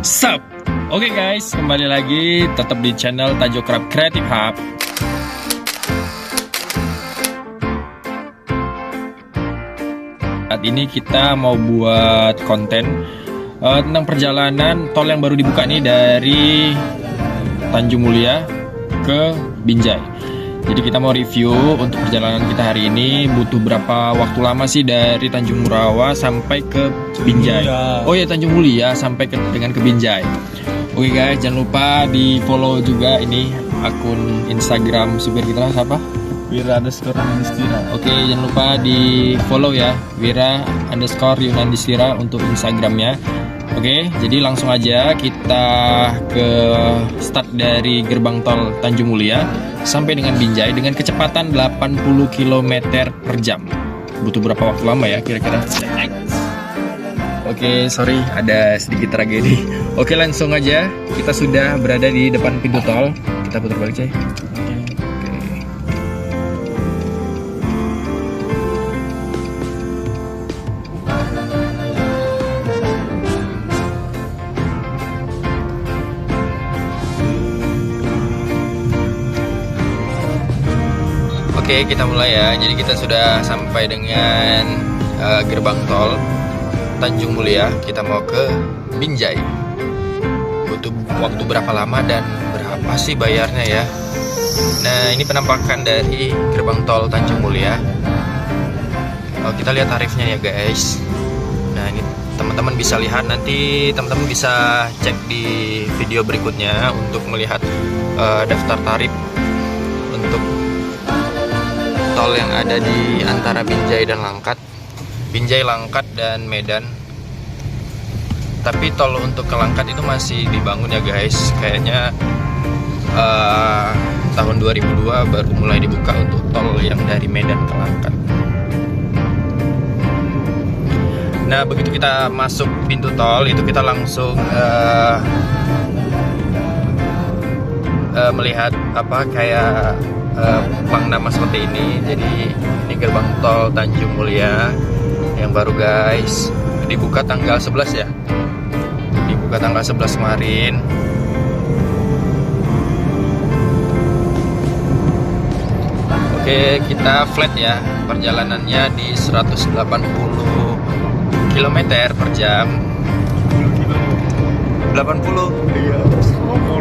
Sup? Oke guys, kembali lagi tetap di channel Tajokrap Creative Hub. Saat ini kita mau buat konten tentang perjalanan tol yang baru dibuka nih dari Tanjung Mulia ke Binjai. Jadi kita mau review untuk perjalanan kita hari ini butuh berapa waktu lama sih dari Tanjung Murawa sampai ke Binjai. Oh ya, Tanjung Mulia sampai dengan ke Binjai. Oke guys, jangan lupa di follow juga ini akun Instagram supir kita, siapa? Wira_Yunandistira. Oke, jangan lupa di follow ya, Wira_Yunandistira untuk Instagramnya. Oke, jadi langsung aja kita ke start dari gerbang tol Tanjung Mulia sampai dengan Binjai dengan kecepatan 80 km per jam. Butuh berapa waktu lama ya kira-kira? Oke, sorry ada sedikit tragedi. Oke, langsung aja, kita sudah berada di depan pintu tol. Kita putar balik, coy. Oke, kita mulai ya. Jadi kita sudah sampai dengan gerbang tol Tanjung Mulia. Kita mau ke Binjai. Butuh waktu berapa lama dan berapa sih bayarnya ya? Nah, ini penampakan dari gerbang tol Tanjung Mulia. Kita lihat tarifnya ya guys. Nah, ini teman-teman bisa lihat, nanti teman-teman bisa cek di video berikutnya untuk melihat daftar tarif untuk tol yang ada di antara Binjai dan Langkat, Binjai, Langkat dan Medan. Tapi tol untuk ke Langkat itu masih dibangun ya guys. Kayaknya tahun 2002 baru mulai dibuka untuk tol yang dari Medan ke Langkat. Nah, begitu kita masuk pintu tol itu kita langsung melihat apa kayak pang nama seperti ini. Jadi ini gerbang tol Tanjung Mulia yang baru guys, dibuka tanggal 11 ya, dibuka tanggal 11 kemarin. Oke, kita flat ya, perjalanannya di 180 km per jam. 80? Iya.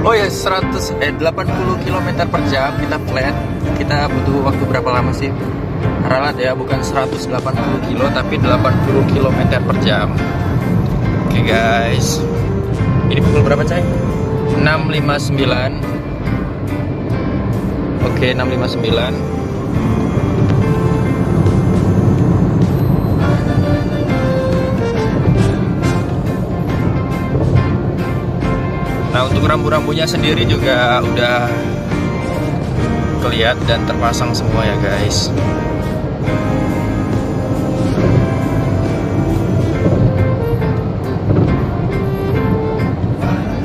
Oh ya, 80 km per jam kita flat. Kita butuh waktu berapa lama sih? Ralat ya, bukan 180 kilo tapi 80 km per jam. Oke guys, ini pukul berapa Cai? 6.59. Oke, 6.59. Nah, untuk rambu-rambunya sendiri juga udah kelihatan dan terpasang semua ya guys.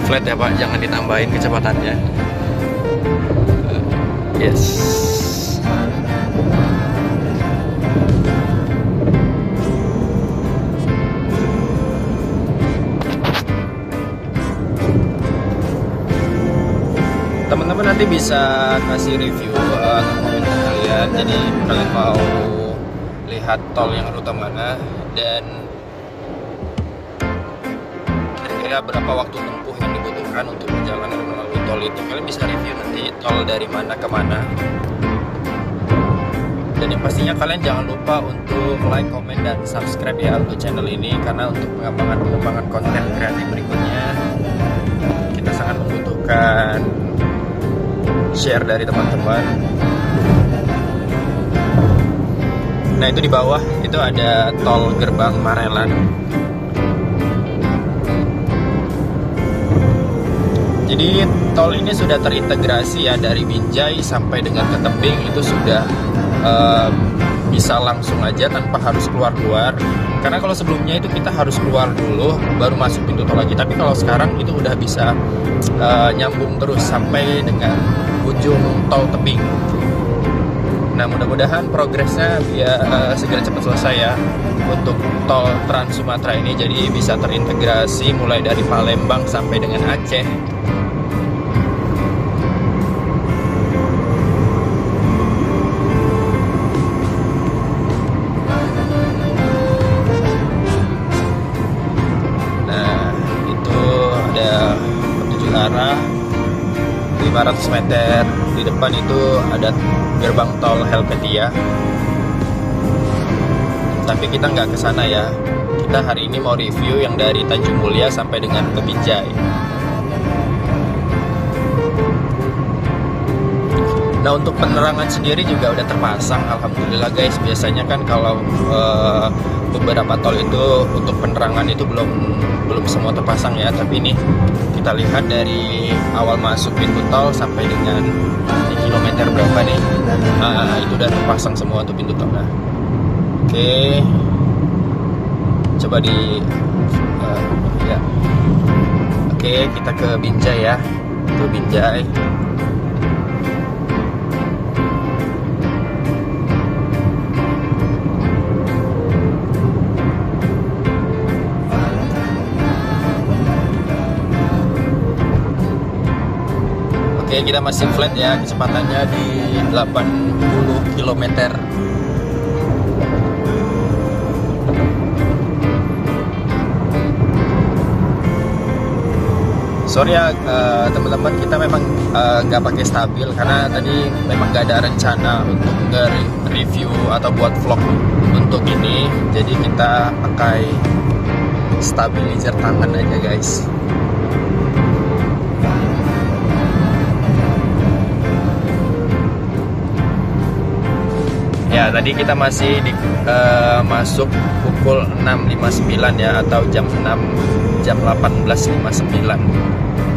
Flat ya Pak, jangan ditambahin kecepatannya. Yes. Teman-teman nanti bisa kasih review atau komentar kalian. Jadi kalian mau lihat tol yang rute mana dan kira-kira berapa waktu tempuh yang dibutuhkan untuk perjalanan melalui tol itu. Kalian bisa review nanti tol dari mana ke mana. Dan yang pastinya kalian jangan lupa untuk like, komen, dan subscribe ya untuk channel ini, karena untuk pengembangan konten kreatif berikutnya kita sangat membutuhkan share dari teman-teman. Nah, itu di bawah itu ada tol gerbang Marelan. Jadi tol ini sudah terintegrasi ya, dari Binjai sampai dengan ke Tebing itu sudah bisa langsung aja tanpa harus keluar-keluar. Karena kalau sebelumnya itu kita harus keluar dulu baru masuk pintu tol lagi. Tapi kalau sekarang itu udah bisa nyambung terus sampai dengan ujung tol Tebing. Nah, mudah-mudahan progresnya segera cepat selesai ya untuk tol Trans Sumatera ini, jadi bisa terintegrasi mulai dari Palembang sampai dengan Aceh. Nah, itu ada petunjuk arah 500 meter di depan itu ada gerbang tol Helvetia. Tapi kita nggak ke sana ya. Kita hari ini mau review yang dari Tanjung Mulia sampai dengan ke Binjai. Nah, untuk penerangan sendiri juga udah terpasang, alhamdulillah guys. Biasanya kan kalau beberapa tol itu untuk penerangan itu belum semua terpasang ya. Tapi ini kita lihat dari awal masuk pintu tol sampai dengan di kilometer berapa nih. Itu udah terpasang semua untuk pintu tol. Nah, oke, coba ya. Oke, kita ke Binjai ya. Ke Binjai. Oke, kita masih flat ya, kecepatannya di 80 km. Sorry ya teman-teman, kita memang nggak pakai stabil karena tadi memang nggak ada rencana untuk nge-review atau buat vlog untuk ini. Jadi kita pakai stabilizer tangan aja guys. Ya, tadi kita masih masuk pukul 6.59 ya, atau jam 18.59.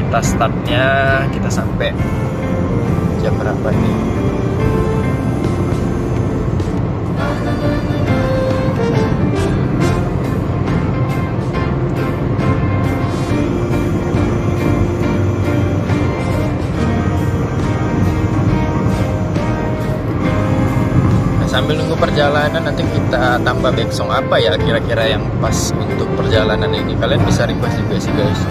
Kita startnya, kita sampai jam berapa ini? Sambil nunggu perjalanan, nanti kita tambah backsong apa ya kira-kira yang pas untuk perjalanan ini. Kalian bisa request juga sih guys.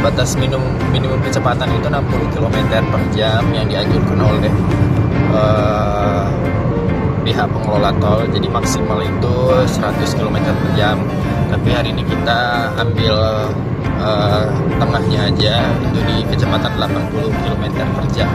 Batas minimum kecepatan itu 60 km per jam yang dianjurkan oleh pihak pengelola tol. Jadi maksimal itu 100 km per jam. Tapi hari ini kita ambil tengahnya aja, itu di kecepatan 80 km per jam.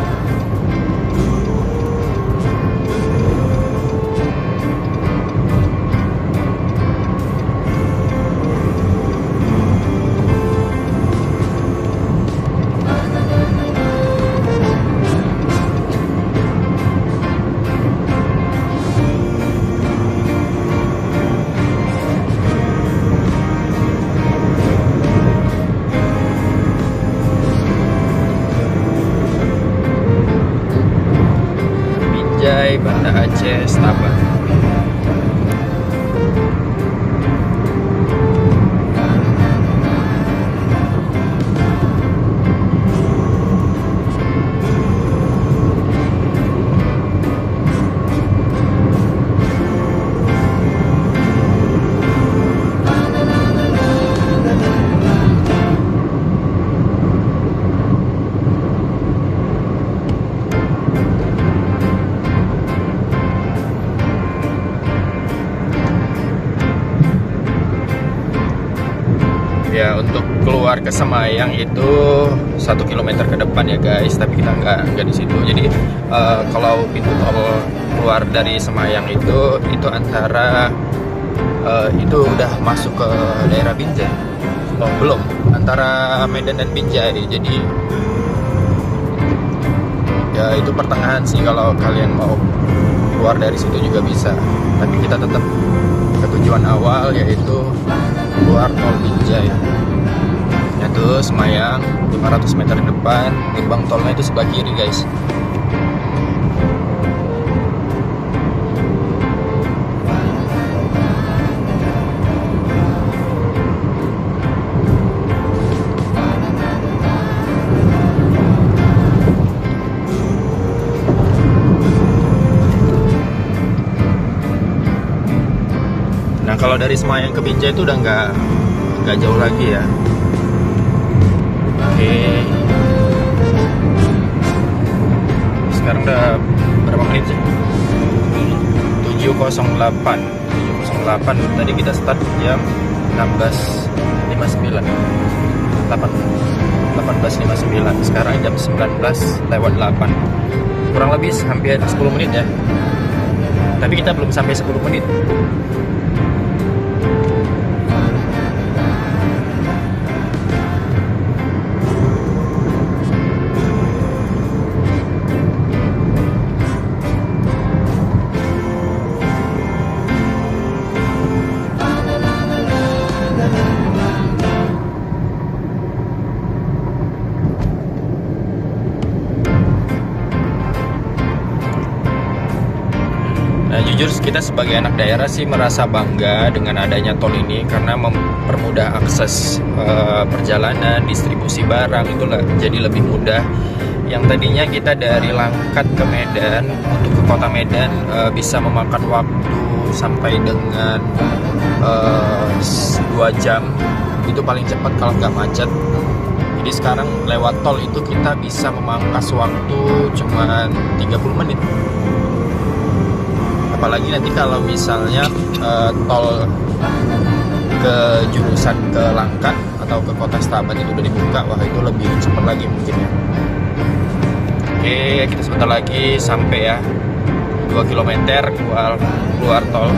Ya, untuk keluar ke Semayang itu 1 kilometer ke depan ya guys, tapi kita nggak di situ. Jadi kalau pintu tol keluar dari Semayang itu antara itu udah masuk ke daerah Binjai. Oh, belum, antara Medan dan Binjai. Jadi ya itu pertengahan sih, kalau kalian mau keluar dari situ juga bisa. Tapi kita tetap ke tujuan awal, yaitu keluar tol Binjai. Yaitu Semayang, 500 meter di depan. Gerbang tolnya itu sebelah kiri guys. Nah, kalau dari Semayang ke Binjai itu udah nggak jauh lagi ya. Oke. Sekarang udah berapa menit sih? 7.08. Tadi kita start jam 16.59. 18.59. Sekarang jam 19:08. Kurang lebih hampir 10 menit ya. Tapi kita belum sampai 10 menit. Nah, jujur kita sebagai anak daerah sih merasa bangga dengan adanya tol ini, karena mempermudah akses perjalanan, distribusi barang itu jadi lebih mudah. Yang tadinya kita dari Langkat ke Medan, untuk ke kota Medan bisa memakan waktu sampai dengan 2 jam, itu paling cepat kalau nggak macet. Jadi sekarang lewat tol itu kita bisa memangkas waktu cuma 30 menit. Apalagi nanti kalau misalnya tol ke jurusan ke Langkat atau ke Kota Stabat itu udah dibuka, wah itu lebih cepat lagi mungkin ya. Oke, kita sebentar lagi sampai ya, 2 kilometer keluar tol.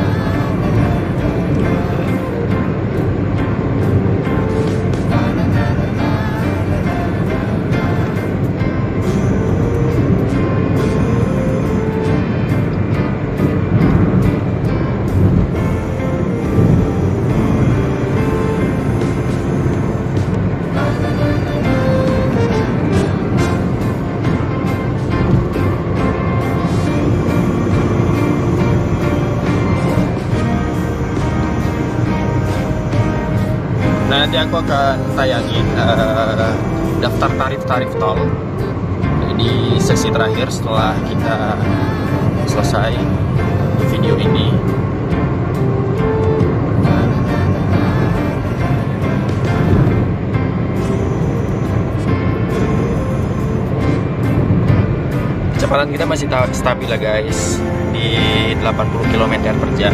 Nanti aku akan tayangin daftar tarif tol di sesi terakhir setelah kita selesai video ini. Kecepatan kita masih stabil lah guys, di 80 km per jam.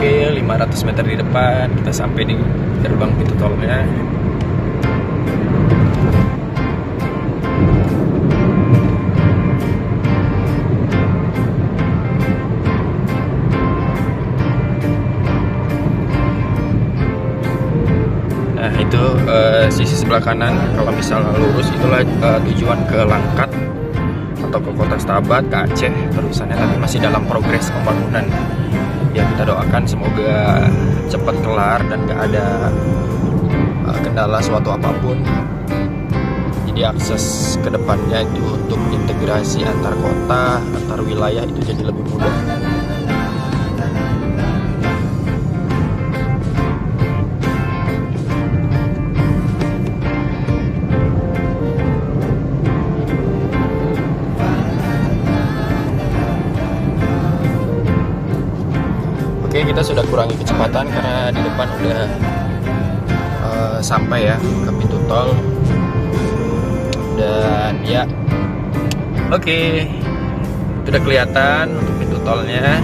Oke, 500 meter di depan kita sampai di gerbang pintu tolnya. Nah itu sisi sebelah kanan, kalau misalnya lurus itulah tujuan ke Langkat atau ke Kota Stabat, ke Aceh terusannya, tapi masih dalam progres pembangunan. Ya kita doakan semoga cepat kelar dan gak ada kendala suatu apapun. Jadi akses ke depannya itu untuk integrasi antar kota, antar wilayah itu jadi lebih mudah. Oke, kita sudah kurangi kecepatan karena di depan udah sampai ya ke pintu tol. Dan ya, oke, itu udah kelihatan untuk pintu tolnya.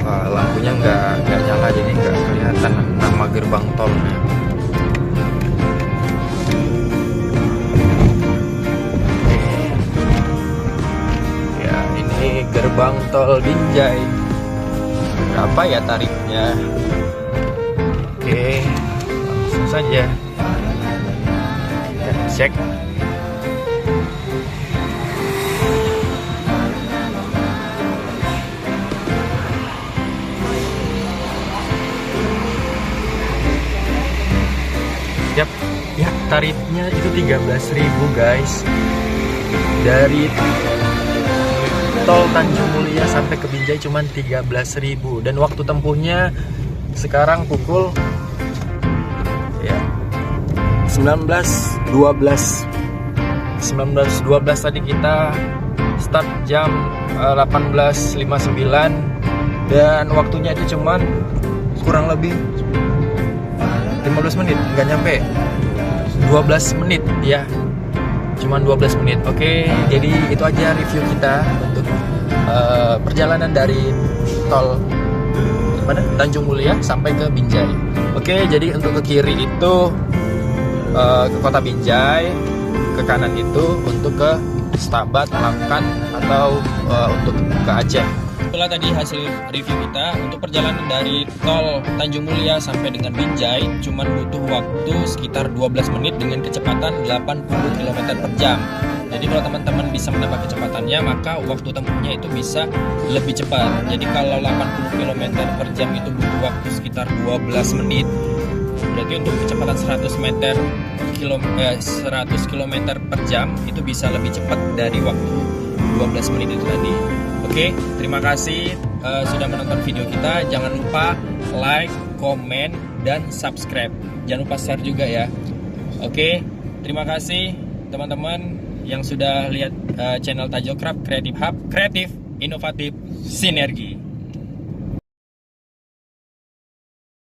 Wah, lampunya nggak nyala, jadi nggak kelihatan nama gerbang tolnya. Ya, ini gerbang tol Binjai. Berapa ya tarifnya? Oke, langsung saja kita cek. Yap, ya tarifnya itu 13.000 guys. Dari tol Tanjung Mulia sampai ke Binjai cuman 13.000, dan waktu tempuhnya sekarang pukul ya 19.12 tadi kita start jam 18.59, dan waktunya itu cuman kurang lebih 15 menit, nggak nyampe 12 menit ya, cuman 12 menit. Oke, jadi itu aja review kita untuk perjalanan dari tol mana Tanjung Mulia sampai ke Binjai. Oke, jadi untuk ke kiri itu ke kota Binjai, ke kanan itu untuk ke Stabat, Langkat, atau untuk ke Aceh. Itulah tadi hasil review kita untuk perjalanan dari tol Tanjung Mulia sampai dengan Binjai. Cuman butuh waktu sekitar 12 menit dengan kecepatan 80 km per jam. Jadi kalau teman-teman bisa menambah kecepatannya, maka waktu tempuhnya itu bisa lebih cepat. Jadi kalau 80 km per jam itu butuh waktu sekitar 12 menit, berarti untuk kecepatan 100 km per jam itu bisa lebih cepat dari waktu 12 menit itu tadi. Oke, terima kasih sudah menonton video kita. Jangan lupa like, komen, dan subscribe. Jangan lupa share juga ya. Oke, terima kasih teman-teman yang sudah lihat channel Tajokrap Creative Hub, kreatif, inovatif, sinergi.